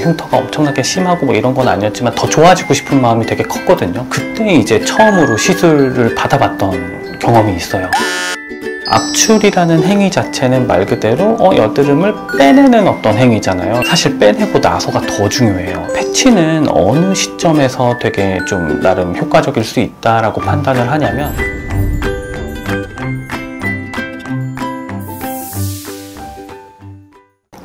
흉터가 엄청나게 심하고 뭐 이런 건 아니었지만 더 좋아지고 싶은 마음이 되게 컸거든요. 그때 이제 처음으로 시술을 받아봤던 경험이 있어요. 압출이라는 행위 자체는 말 그대로 여드름을 빼내는 어떤 행위잖아요. 사실 빼내고 나서가 더 중요해요. 패치는 어느 시점에서 되게 좀 나름 효과적일 수 있다라고 판단을 하냐면,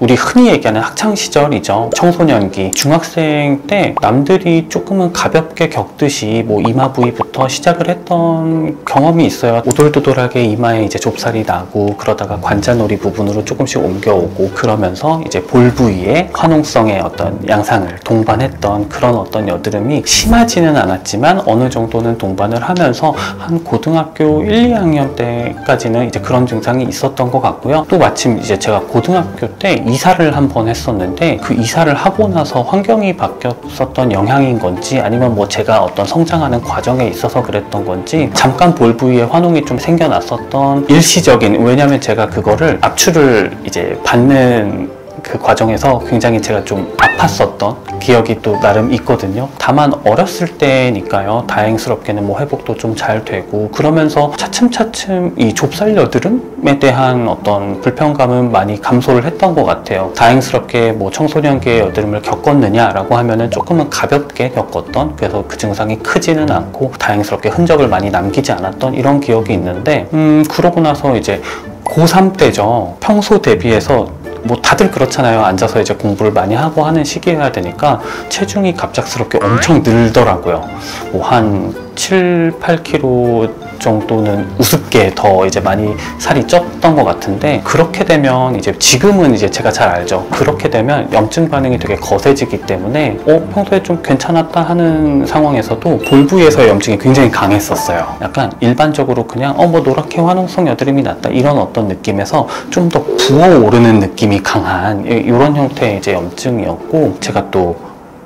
우리 흔히 얘기하는 학창시절이죠. 청소년기, 중학생 때 남들이 조금은 가볍게 겪듯이 뭐 이마 부위부터 시작을 했던 경험이 있어요. 오돌도돌하게 이마에 이제 좁쌀이 나고, 그러다가 관자놀이 부분으로 조금씩 옮겨오고, 그러면서 이제 볼 부위에 화농성의 어떤 양상을 동반했던 그런 어떤 여드름이 심하지는 않았지만 어느 정도는 동반을 하면서 한 고등학교 1, 2학년 때까지는 이제 그런 증상이 있었던 것 같고요. 또 마침 이제 제가 고등학교 때 이사를 한번 했었는데, 그 이사를 하고 나서 환경이 바뀌었었던 영향인 건지, 아니면 뭐 제가 어떤 성장하는 과정에 있어서 그랬던 건지, 잠깐 볼 부위에 화농이 좀 생겨났었던 일시적인, 왜냐면 제가 그거를 압출을 이제 받는 그 과정에서 굉장히 제가 좀 아팠었던 기억이 또 나름 있거든요. 다만 어렸을 때니까요, 다행스럽게는 뭐 회복도 좀 잘 되고, 그러면서 차츰차츰 이 좁쌀 여드름에 대한 어떤 불편감은 많이 감소를 했던 것 같아요. 다행스럽게 뭐 청소년기의 여드름을 겪었느냐라고 하면은 조금은 가볍게 겪었던, 그래서 그 증상이 크지는 않고 다행스럽게 흔적을 많이 남기지 않았던 이런 기억이 있는데, 그러고 나서 이제 고3 때죠. 평소 대비해서 뭐 다들 그렇잖아요. 앉아서 이제 공부를 많이 하고 하는 시기여야 되니까 체중이 갑작스럽게 엄청 늘더라고요. 뭐 한 7, 8kg 정도는 우습게 더 이제 많이 살이 쪘던 것 같은데, 그렇게 되면 이제 지금은 이제 제가 잘 알죠. 그렇게 되면 염증 반응이 되게 거세지기 때문에 평소에 좀 괜찮았다 하는 상황에서도 볼 부위에서의 염증이 굉장히 강했었어요. 약간 일반적으로 그냥 뭐 노랗게 화농성 여드름이 났다 이런 어떤 느낌에서 좀 더 부어오르는 느낌이 강한 이런 형태의 이제 염증이었고, 제가 또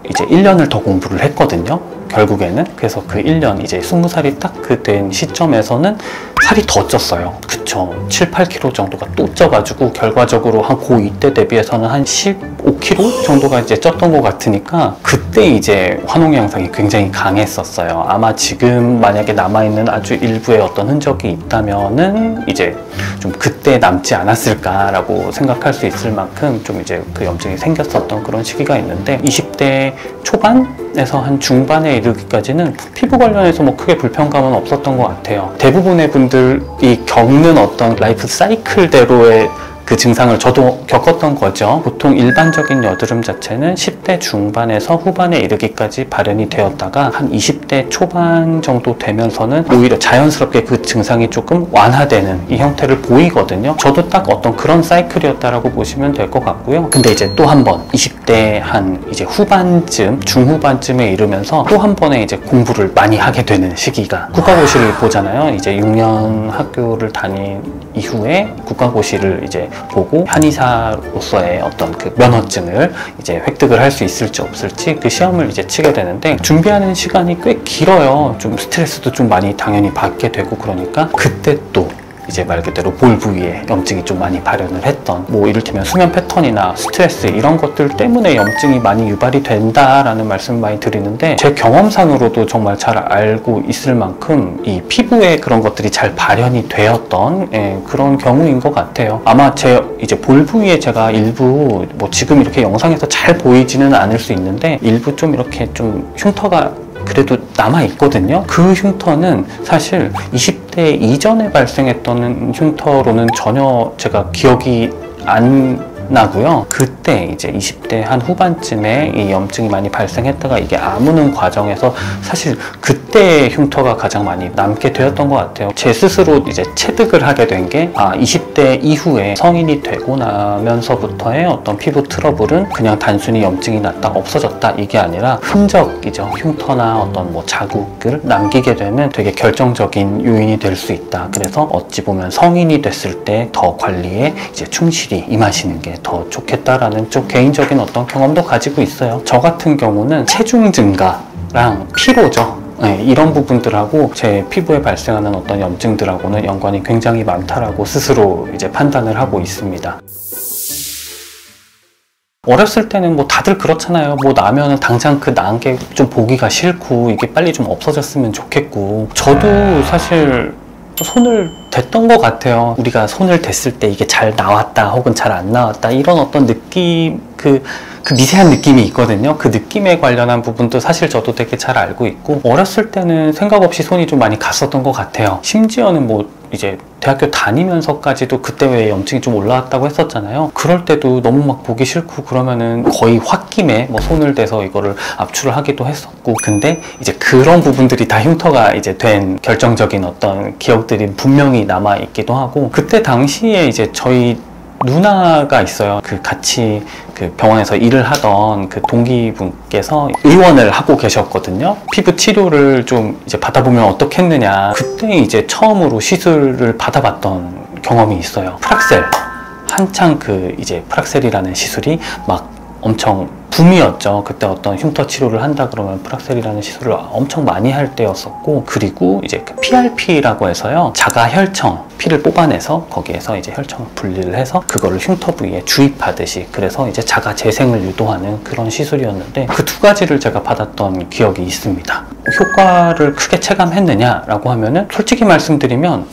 이제 1년을 더 공부를 했거든요. 결국에는. 그래서 그 1년 이제 20살이 딱 그 된 시점에서는 살이 더 쪘어요. 그쵸. 7, 8kg 정도가 또 쪄가지고 결과적으로 한 고2 때 대비해서는 한 15kg 정도가 이제 쪘던 것 같으니까, 그때 이제 화농 양상이 굉장히 강했었어요. 아마 지금 만약에 남아있는 아주 일부의 어떤 흔적이 있다면은 이제 좀 그때 남지 않았을까라고 생각할 수 있을 만큼 좀 이제 그 염증이 생겼었던 그런 시기가 있는데, 20대 초반에서 한 중반에 이르기까지는 피부 관련해서 뭐 크게 불편감은 없었던 것 같아요. 대부분의 분들이 겪는 어떤 라이프 사이클대로의 그 증상을 저도 겪었던 거죠. 보통 일반적인 여드름 자체는 10대 중반에서 후반에 이르기까지 발현이 되었다가 한 20대 초반 정도 되면서는 오히려 자연스럽게 그 증상이 조금 완화되는 이 형태를 보이거든요. 저도 딱 어떤 그런 사이클이었다라고 보시면 될 것 같고요. 근데 이제 또 한 번 20대 한 이제 후반쯤, 중후반쯤에 이르면서 또 한 번의 이제 공부를 많이 하게 되는 시기가, 국가고시를 보잖아요. 이제 6년 학교를 다닌 이후에 국가고시를 이제 보고 한의사로서의 어떤 그 면허증을 이제 획득을 할 수 있을지 없을지 그 시험을 이제 치게 되는데, 준비하는 시간이 꽤 길어요. 좀 스트레스도 좀 많이 당연히 받게 되고, 그러니까 그때 또 이제 말 그대로 볼 부위에 염증이 좀 많이 발현을 했던, 뭐 이를테면 수면 패턴이나 스트레스 이런 것들 때문에 염증이 많이 유발이 된다라는 말씀 많이 드리는데, 제 경험상으로도 정말 잘 알고 있을 만큼 이 피부에 그런 것들이 잘 발현이 되었던 그런 경우인 것 같아요. 아마 제 이제 볼 부위에 제가 일부 뭐 지금 이렇게 영상에서 잘 보이지는 않을 수 있는데, 일부 좀 이렇게 좀 흉터가 그래도 남아있거든요. 그 흉터는 사실 20대 이전에 발생했던 흉터로는 전혀 제가 기억이 안 나고요. 그때 이제 20대 한 후반쯤에 이 염증이 많이 발생했다가 이게 아무는 과정에서 사실 그때 흉터가 가장 많이 남게 되었던 것 같아요. 제 스스로 이제 체득을 하게 된 게 20대 이후에 성인이 되고 나면서부터의 어떤 피부 트러블은 그냥 단순히 염증이 났다 없어졌다 이게 아니라 흔적이죠. 흉터나 어떤 뭐 자국을 남기게 되는 되게 결정적인 요인이 될 수 있다. 그래서 어찌 보면 성인이 됐을 때 더 관리에 이제 충실히 임하시는 게 더 좋겠다라는 좀 개인적인 어떤 경험도 가지고 있어요. 저 같은 경우는 체중 증가랑 피로죠. 이런 부분들하고 제 피부에 발생하는 어떤 염증들하고는 연관이 굉장히 많다라고 스스로 이제 판단을 하고 있습니다. 어렸을 때는 뭐 다들 그렇잖아요. 뭐 나면은 당장 그 나은 게 좀 보기가 싫고 이게 빨리 좀 없어졌으면 좋겠고, 저도 사실 손을 댔던 것 같아요. 우리가 손을 댔을 때 이게 잘 나왔다 혹은 잘 안 나왔다 이런 어떤 느낌, 그 미세한 느낌이 있거든요. 그 느낌에 관련한 부분도 사실 저도 되게 잘 알고 있고, 어렸을 때는 생각 없이 손이 좀 많이 갔었던 것 같아요. 심지어는 뭐 이제 대학교 다니면서까지도 그때 왜 염증이 좀 올라왔다고 했었잖아요. 그럴 때도 너무 막 보기 싫고 그러면은 거의 홧김에 뭐 손을 대서 이거를 압출을 하기도 했었고, 근데 이제 그런 부분들이 다 흉터가 이제 된 결정적인 어떤 기억들이 분명히 남아 있기도 하고, 그때 당시에 이제 저희 누나가 있어요. 그 같이 그 병원에서 일을 하던 그 동기분께서 의원을 하고 계셨거든요. 피부 치료를 좀 이제 받아보면 어떻겠느냐. 그때 이제 처음으로 시술을 받아봤던 경험이 있어요. 프락셀. 한창 그 이제 프락셀이라는 시술이 막 엄청 붐이었죠. 그때 어떤 흉터 치료를 한다 그러면 프락셀이라는 시술을 엄청 많이 할 때였었고, 그리고 이제 그 PRP라고 해서요, 자가 혈청, 피를 뽑아내서 거기에서 이제 혈청을 분리를 해서 그거를 흉터 부위에 주입하듯이, 그래서 이제 자가 재생을 유도하는 그런 시술이었는데, 그 두 가지를 제가 받았던 기억이 있습니다. 효과를 크게 체감했느냐라고 하면은 솔직히 말씀드리면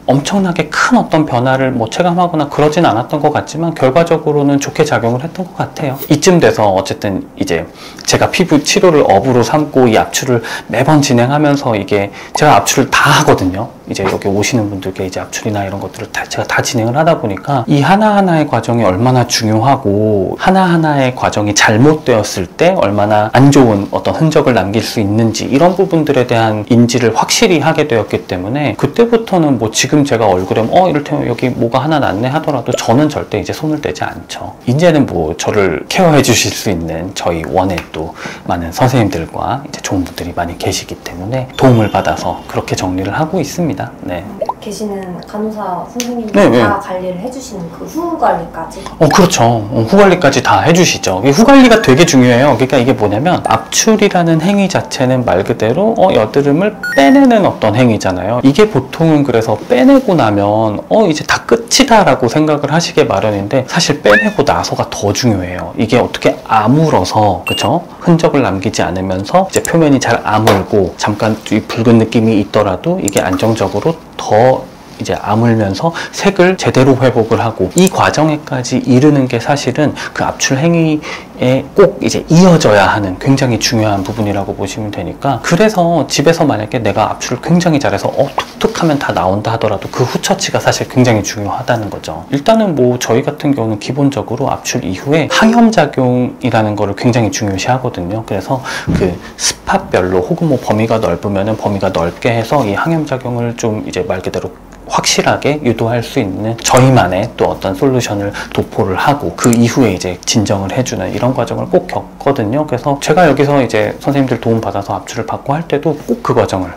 엄청나게 큰 어떤 변화를 뭐 체감하거나 그러진 않았던 것 같지만 결과적으로는 좋게 작용을 했던 것 같아요. 이쯤 돼서 어쨌든 이제 제가 피부 치료를 업으로 삼고 이 압출을 매번 진행하면서, 이게 제가 압출을 다 하거든요. 이제 여기 오시는 분들께 이제 압출이나 이런 것들을 제가 다 진행을 하다 보니까 이 하나하나의 과정이 얼마나 중요하고, 하나하나의 과정이 잘못되었을 때 얼마나 안 좋은 어떤 흔적을 남길 수 있는지, 이런 부분들에 대한 인지를 확실히 하게 되었기 때문에, 그때부터는 뭐 지금 제가 얼굴에 이를테면 여기 뭐가 하나 났네 하더라도 저는 절대 이제 손을 떼지 않죠. 이제는 뭐 저를 케어해 주실 수 있는 저희 원에 또 많은 선생님들과 이제 좋은 분들이 많이 계시기 때문에 도움을 받아서 그렇게 정리를 하고 있습니다. 네. 계시는 간호사 선생님들 네, 다 관리를 해주시는 그 후 관리까지? 그렇죠. 후 관리까지 다 해주시죠. 후 관리가 되게 중요해요. 그러니까 이게 뭐냐면, 압출이라는 행위 자체는 말 그대로 여드름을 빼내는 어떤 행위잖아요. 이게 보통은 그래서 빼내고 나면 이제 다 끝이다 라고 생각을 하시게 마련인데, 사실 빼내고 나서가 더 중요해요. 이게 어떻게 아물어서, 그쵸? 흔적을 남기지 않으면서 이제 표면이 잘 아물고 잠깐 이 붉은 느낌이 있더라도 이게 안정적으로 더 이제 아물면서 색을 제대로 회복을 하고, 이 과정에까지 이르는 게 사실은 그 압출 행위에 꼭 이제 이어져야 하는 굉장히 중요한 부분이라고 보시면 되니까, 그래서 집에서 만약에 내가 압출을 굉장히 잘해서 툭툭 하면 다 나온다 하더라도 그 후처치가 사실 굉장히 중요하다는 거죠. 일단은 뭐 저희 같은 경우는 기본적으로 압출 이후에 항염작용이라는 거를 굉장히 중요시 하거든요. 그래서 그 스팟별로 혹은 뭐 범위가 넓으면은 범위가 넓게 해서 이 항염작용을 좀 이제 말 그대로 확실하게 유도할 수 있는 저희만의 또 어떤 솔루션을 도포를 하고, 그 이후에 이제 진정을 해주는 이런 과정을 꼭 겪거든요. 그래서 제가 여기서 이제 선생님들 도움 받아서 압출을 받고 할 때도 꼭 그 과정을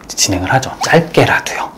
진행을 하죠. 짧게라도요.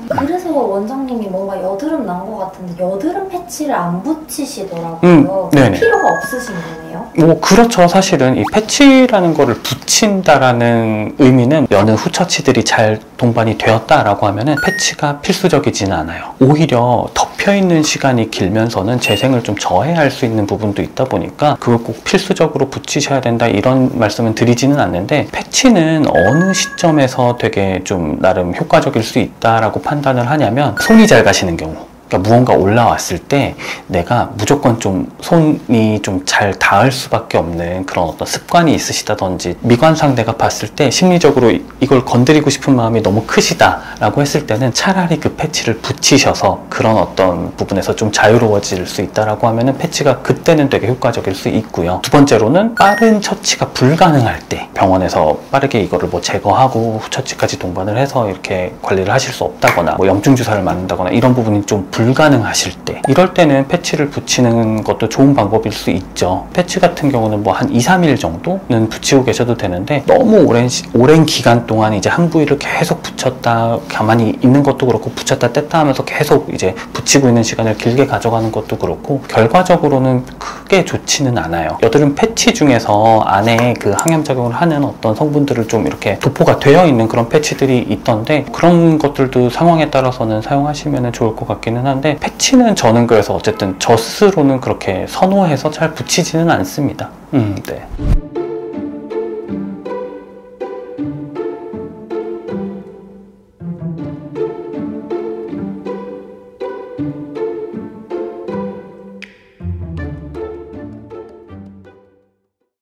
그래서 원장님이 뭔가 여드름 난 것 같은데 여드름 패치를 안 붙이시더라고요. 필요가 없으신 거네요? 뭐 그렇죠. 사실은 이 패치라는 거를 붙인다라는 의미는 여느 후처치들이 잘 동반이 되었다라고 하면은 패치가 필수적이지는 않아요. 오히려 덮여있는 시간이 길면서는 재생을 좀 저해할 수 있는 부분도 있다 보니까 그걸 꼭 필수적으로 붙이셔야 된다 이런 말씀은 드리지는 않는데, 패치는 어느 시점에서 되게 좀 나름 효과적일 수 있다라고 판단을 하냐면, 손이 잘 가시는 경우, 그러니까 무언가 올라왔을 때 내가 무조건 좀 손이 좀 잘 닿을 수밖에 없는 그런 어떤 습관이 있으시다든지, 미관상 내가 봤을 때 심리적으로 이걸 건드리고 싶은 마음이 너무 크시다 라고 했을 때는 차라리 그 패치를 붙이셔서 그런 어떤 부분에서 좀 자유로워질 수 있다라고 하면은 패치가 그때는 되게 효과적일 수 있고요. 두 번째로는 빠른 처치가 불가능할 때, 병원에서 빠르게 이거를 뭐 제거하고 후처치까지 동반을 해서 이렇게 관리를 하실 수 없다거나 뭐 염증 주사를 맞는다거나 이런 부분이 좀 불가능하실 때, 이럴 때는 패치를 붙이는 것도 좋은 방법일 수 있죠. 패치 같은 경우는 뭐 한 2, 3일 정도는 붙이고 계셔도 되는데, 너무 오랜 기간 동안 이제 한 부위를 계속 붙였다 가만히 있는 것도 그렇고, 붙였다 뗐다 하면서 계속 이제 붙이고 있는 시간을 길게 가져가는 것도 그렇고 결과적으로는 크게 좋지는 않아요. 여드름 패치 중에서 안에 그 항염작용을 하는 어떤 성분들을 좀 이렇게 도포가 되어 있는 그런 패치들이 있던데, 그런 것들도 상황에 따라서는 사용하시면 좋을 것 같기는 하는데, 패치는 저는 그래서 어쨌든 저 스스로는 그렇게 선호해서 잘 붙이지는 않습니다. 네.